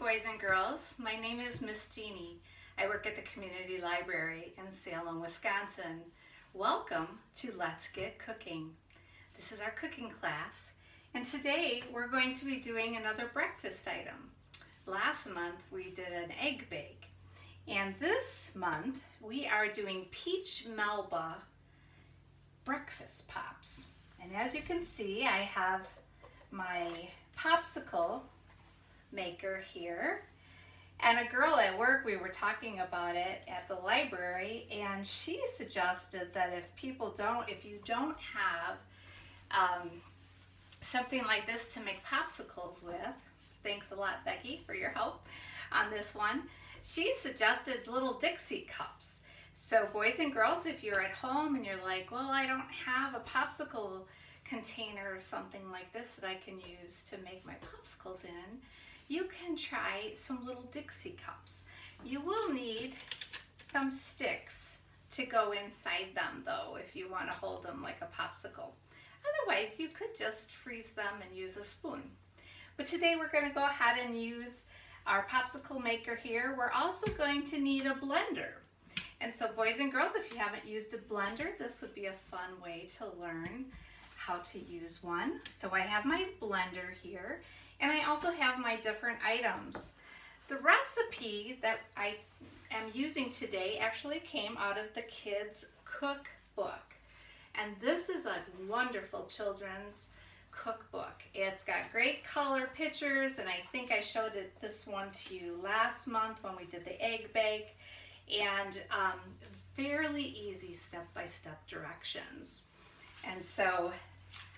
boys and girls. My name is Miss Jeannie. I work at the Community Library in Salem, Wisconsin. Welcome to Let's Get Cooking. This is our cooking class, and today we're going to be doing another breakfast item. Last month we did an egg bake, and this month we are doing Peach Melba Breakfast Pops. And as you can see, I have my popsicle maker here, and a girl at work, we were talking about it at the library, and she suggested that if you don't have something like this to make popsicles with, thanks a lot Becky for your help on this one, she suggested little Dixie cups. So boys and girls, if you're at home and you're like, well, I don't have a popsicle container or something like this that I can use to make my popsicles in, you can try some little Dixie cups. You will need some sticks to go inside them though, if you want to hold them like a popsicle. Otherwise, you could just freeze them and use a spoon. But today we're going to go ahead and use our popsicle maker here. We're also going to need a blender. And so boys and girls, if you haven't used a blender, this would be a fun way to learn how to use one. So I have my blender here, and I also have my different items. The recipe that I am using today actually came out of the kids' cookbook. And this is a wonderful children's cookbook. It's got great color pictures, and I think I showed this one to you last month when we did the egg bake, and fairly easy step-by-step directions. And so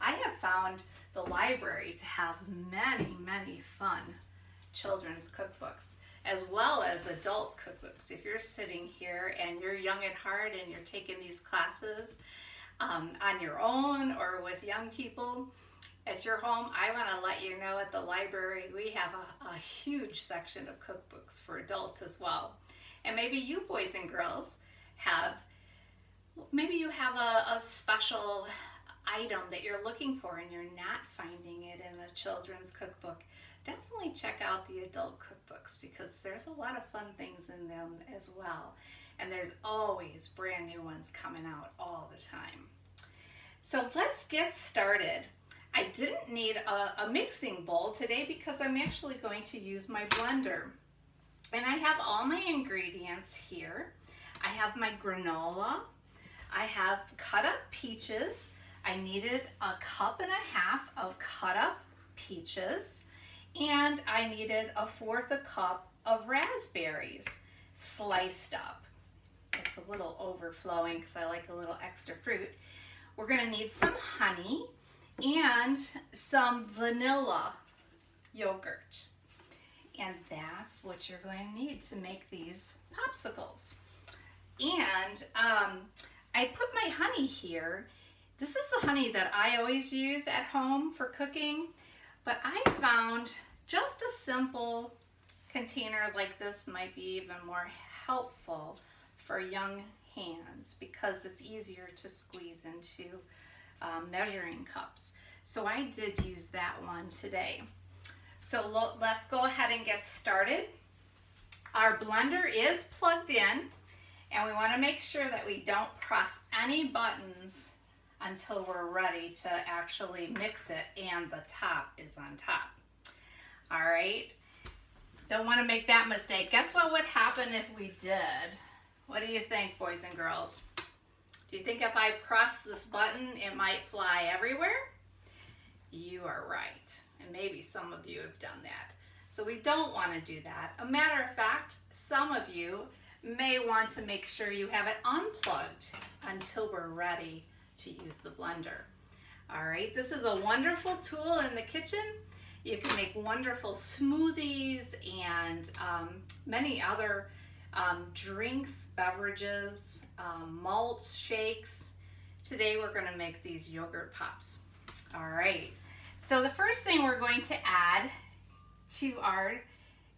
I have found the library to have many fun children's cookbooks, as well as adult cookbooks. If you're sitting here and you're young at heart and you're taking these classes on your own or with young people at your home, I want to let you know at the library we have a huge section of cookbooks for adults as well. And maybe you boys and girls have a special item that you're looking for and you're not finding it in a children's cookbook. Definitely check out the adult cookbooks, because there's a lot of fun things in them as well. And there's always brand new ones coming out all the time. So let's get started. I didn't need a mixing bowl today because I'm actually going to use my blender. And I have all my ingredients here. I have my granola. I have cut up peaches. I needed 1.5 cups of cut up peaches, and I needed 1/4 cup of raspberries sliced up. It's a little overflowing because I like a little extra fruit. We're going to need some honey and some vanilla yogurt. And that's what you're going to need to make these popsicles. And I put my honey here. This is the honey that I always use at home for cooking, but I found just a simple container like this might be even more helpful for young hands because it's easier to squeeze into measuring cups. So I did use that one today. So let's go ahead and get started. Our blender is plugged in, and we want to make sure that we don't press any buttons until we're ready to actually mix it and the top is on top. All right, don't want to make that mistake. Guess what would happen if we did? What do you think, boys and girls? Do you think if I press this button it might fly everywhere? You are right. And maybe some of you have done that. So we don't want to do that. A matter of fact, some of you may want to make sure you have it unplugged until we're ready to use the blender. All right, this is a wonderful tool in the kitchen. You can make wonderful smoothies and many other drinks, beverages, malts, shakes. Today we're going to make these yogurt pops. All right. So the first thing we're going to add to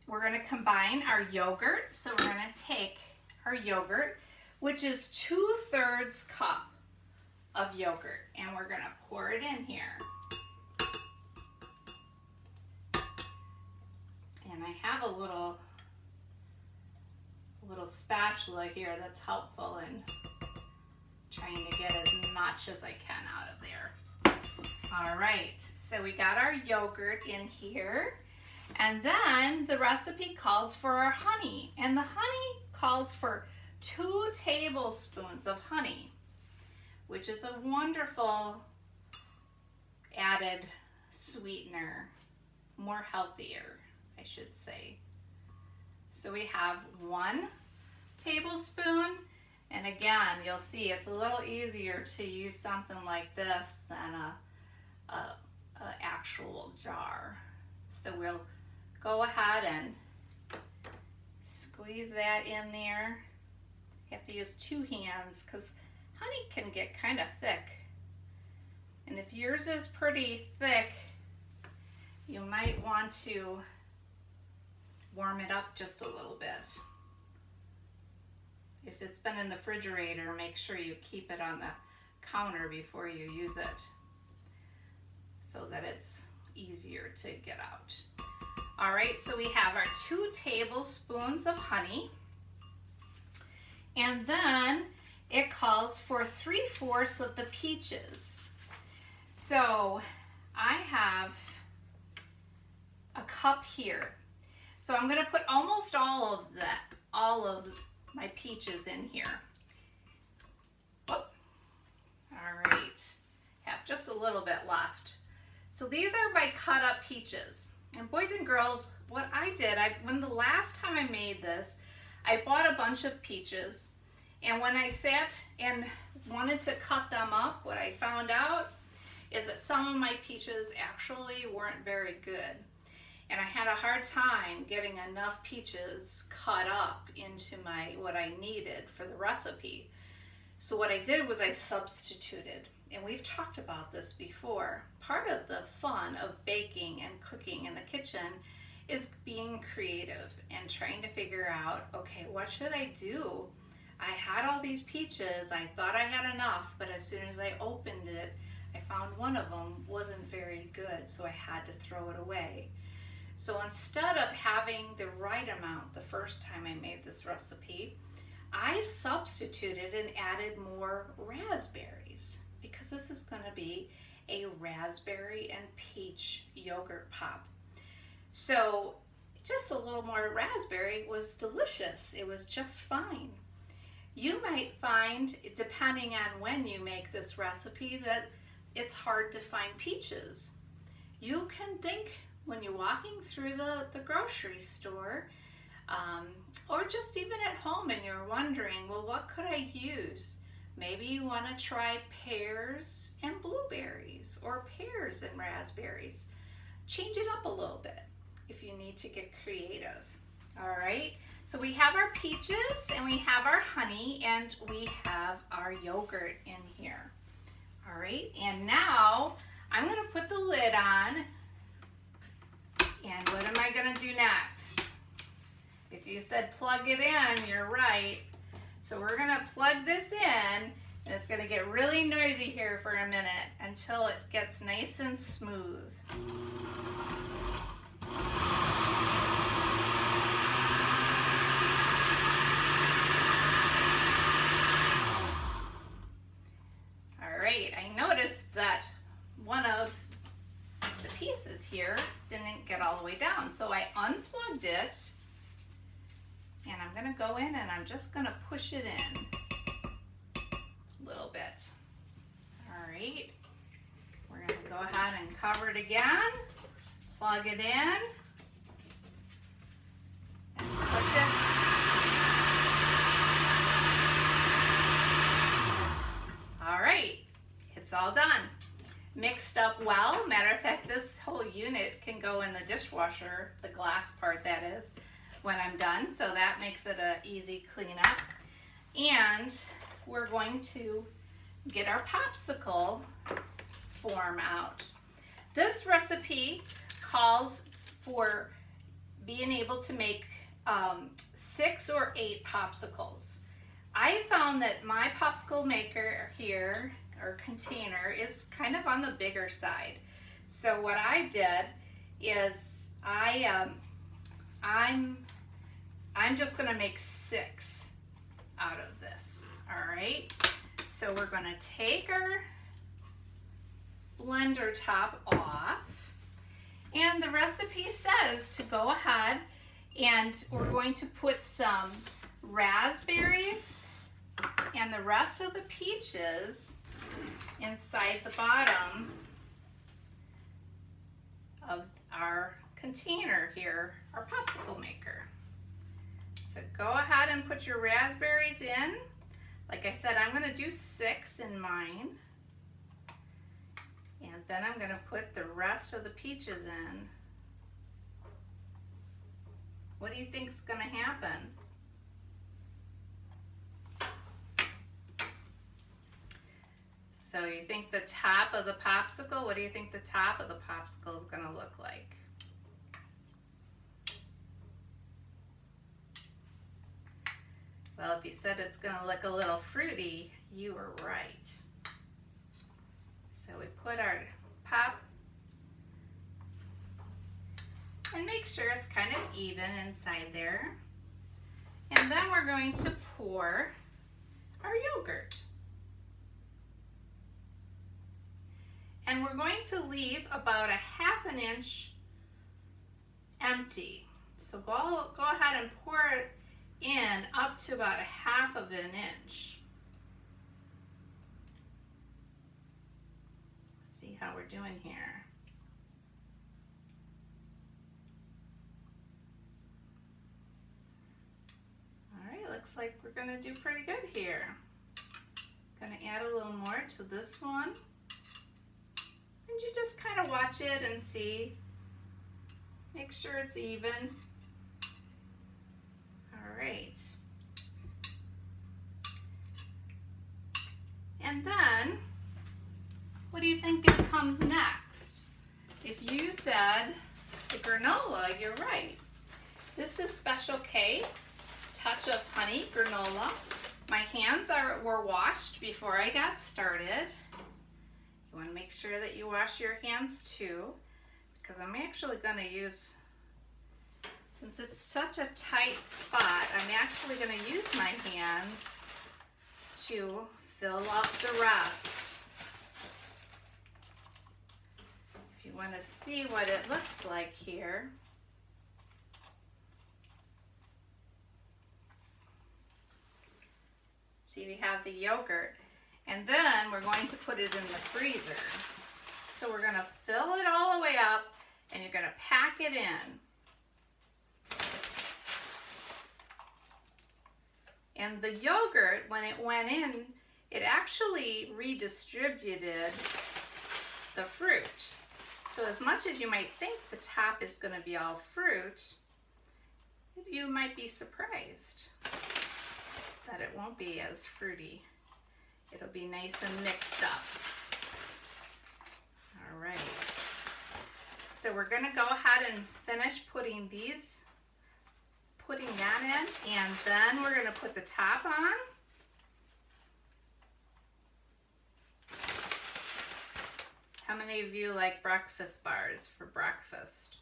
we're going to combine our yogurt. So we're going to take our yogurt, which is 2/3 cup of yogurt, and we're going to pour it in here. And I have a little spatula here that's helpful in trying to get as much as I can out of there. All right, so we got our yogurt in here, and then the recipe calls for our honey, and the honey calls for 2 tablespoons of honey, which is a wonderful added sweetener, more healthier, I should say. So we have 1 tablespoon, and again, you'll see it's a little easier to use something like this than a actual jar. So we'll go ahead and squeeze that in there. You have to use 2 hands because honey can get kind of thick. And if yours is pretty thick, you might want to warm it up just a little bit. If it's been in the refrigerator, make sure you keep it on the counter before you use it so that it's easier to get out. All right, so we have our 2 tablespoons of honey, and then it calls for 3/4 of the peaches. So I have a cup here. So I'm going to put almost all of my peaches in here. Whoop. All right, have just a little bit left. So these are my cut up peaches. And boys and girls, what I did, when the last time I made this, I bought a bunch of peaches, and when I sat and wanted to cut them up, what I found out is that some of my peaches actually weren't very good. And I had a hard time getting enough peaches cut up into what I needed for the recipe. So what I did was I substituted, and we've talked about this before. Part of the fun of baking and cooking in the kitchen is being creative and trying to figure out, okay, what should I do? I had all these peaches, I thought I had enough, but as soon as I opened it, I found one of them wasn't very good, so I had to throw it away. So instead of having the right amount the first time I made this recipe, I substituted and added more raspberries because this is going to be a raspberry and peach yogurt pop. So just a little more raspberry was delicious. It was just fine. You might find, depending on when you make this recipe, that it's hard to find peaches. You can think when you're walking through the grocery store, or just even at home and you're wondering, well, what could I use? Maybe you want to try pears and blueberries, or pears and raspberries. Change it up a little bit if you need to get creative. All right, so we have our peaches, and we have our honey, and we have our yogurt in here. All right, and now I'm going to put the lid on. And what am I going to do next? If you said plug it in, you're right. So we're going to plug this in, and it's going to get really noisy here for a minute until it gets nice and smooth. All right, I noticed that one of the pieces here didn't get all the way down, so I unplugged it, and I'm going to go in and I'm just going to push it in a little bit. All right, we're going to go ahead and cover it again, plug it in, and push it. All right, it's all done. Mixed up well. Matter of fact, this whole unit can go in the dishwasher, the glass part that is, when I'm done. So that makes it an easy cleanup. And we're going to get our popsicle form out. This recipe calls for being able to make 6 or 8 popsicles. I found that my popsicle maker here, or container, is kind of on the bigger side. So what I did is I I'm just gonna make 6 out of this, all right? So we're gonna take our blender top off, and the recipe says to go ahead and we're going to put some raspberries and the rest of the peaches inside the bottom of our container here, our popsicle maker. So go ahead and put your raspberries in. Like I said, I'm going to do 6 in mine. And then I'm going to put the rest of the peaches in. What do you think is going to happen? So you think the top of the popsicle, what do you think the top of the popsicle is going to look like? Well, if you said it's going to look a little fruity, you were right. So we put our pop and make sure it's kind of even inside there. And then we're going to pour our yogurt. And we're going to leave about a 1/2 inch empty. So go ahead and pour it in up to about a 1/2 inch. Let's see how we're doing here. All right, looks like we're gonna do pretty good here. Gonna add a little more to this one. And you just kind of watch it and see. Make sure it's even. All right. And then, what do you think comes next? If you said the granola, you're right. This is Special K, touch of honey granola. My hands were washed before I got started. You want to make sure that you wash your hands too, because I'm actually going to use, since it's such a tight spot, I'm actually going to use my hands to fill up the rest. If you want to see what it looks like here, see, we have the yogurt. And then we're going to put it in the freezer. So we're going to fill it all the way up and you're going to pack it in. And the yogurt, when it went in, it actually redistributed the fruit. So as much as you might think the top is going to be all fruit, you might be surprised that it won't be as fruity. It'll be nice and mixed up. All right. So we're going to go ahead and finish putting that in, and then we're going to put the top on. How many of you like breakfast bars for breakfast?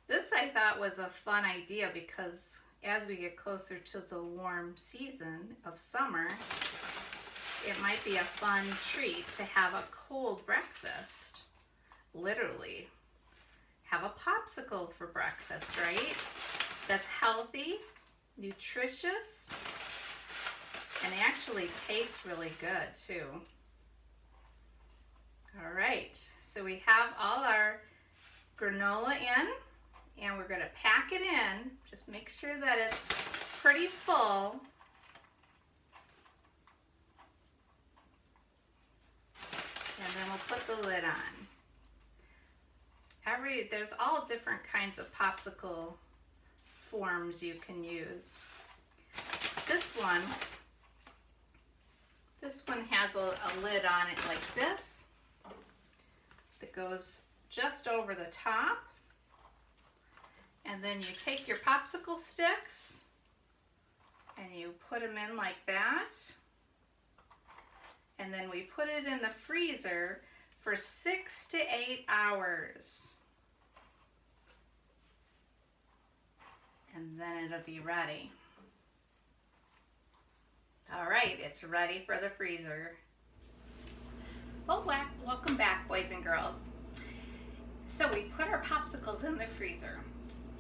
This I thought was a fun idea because as we get closer to the warm season of summer, it might be a fun treat to have a cold breakfast. Literally. Have a popsicle for breakfast, right? That's healthy, nutritious, and actually tastes really good too. All right, so we have all our granola in, and we're gonna pack it in. Just make sure that it's pretty full. And then we'll put the lid on. There's all different kinds of popsicle forms you can use. This one has a lid on it like this that goes just over the top. And then you take your popsicle sticks and you put them in like that. And then we put it in the freezer for 6 to 8 hours. and then it'll be ready. All right, it's ready for the freezer. Well, welcome back, boys and girls. So we put our popsicles in the freezer,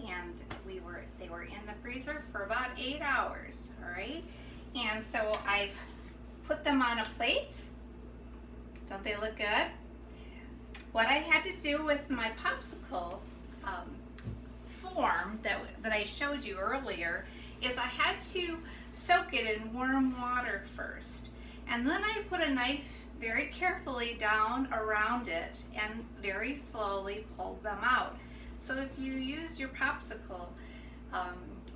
and they were in the freezer for about 8 hours, all right? And so I've put them on a plate. Don't they look good? What I had to do with my popsicle form that I showed you earlier is I had to soak it in warm water first, and then I put a knife very carefully down around it and very slowly pulled them out. So if you use your popsicle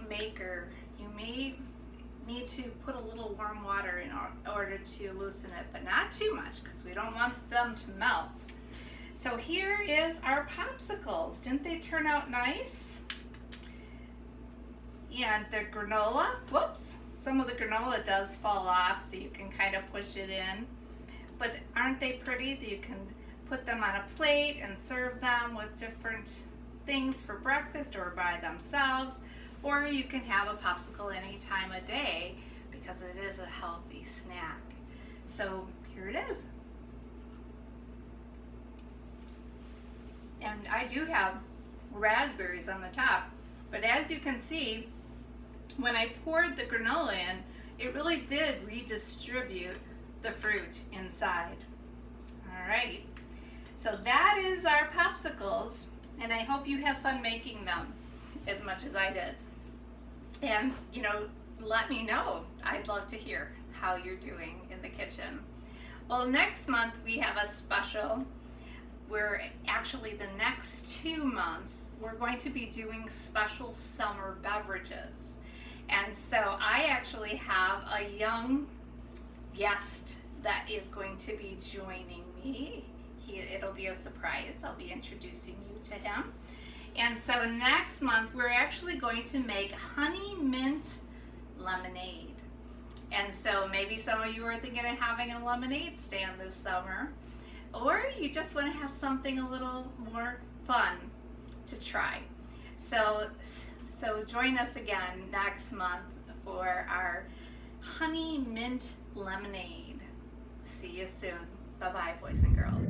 maker, you may need to put a little warm water in order to loosen it, but not too much because we don't want them to melt. So here is our popsicles. Didn't they turn out nice? And the granola, whoops, some of the granola does fall off, so you can kind of push it in. But aren't they pretty that you can put them on a plate and serve them with different things for breakfast or by themselves, or you can have a popsicle any time of day because it is a healthy snack. So here it is. And I do have raspberries on the top, but as you can see, when I poured the granola in, it really did redistribute the fruit inside. All right, so that is our popsicles, and I hope you have fun making them as much as I did. And you know, let me know. I'd love to hear how you're doing in the kitchen. Well, next month we have a special. We're actually the next 2 months we're going to be doing special summer beverages. And so I actually have a young guest that is going to be joining me. It'll be a surprise. I'll be introducing you to him. And so next month we're actually going to make honey mint lemonade. And so maybe some of you are thinking of having a lemonade stand this summer, or you just want to have something a little more fun to try. So join us again next month for our honey mint lemonade. See you soon. Bye-bye, boys and girls.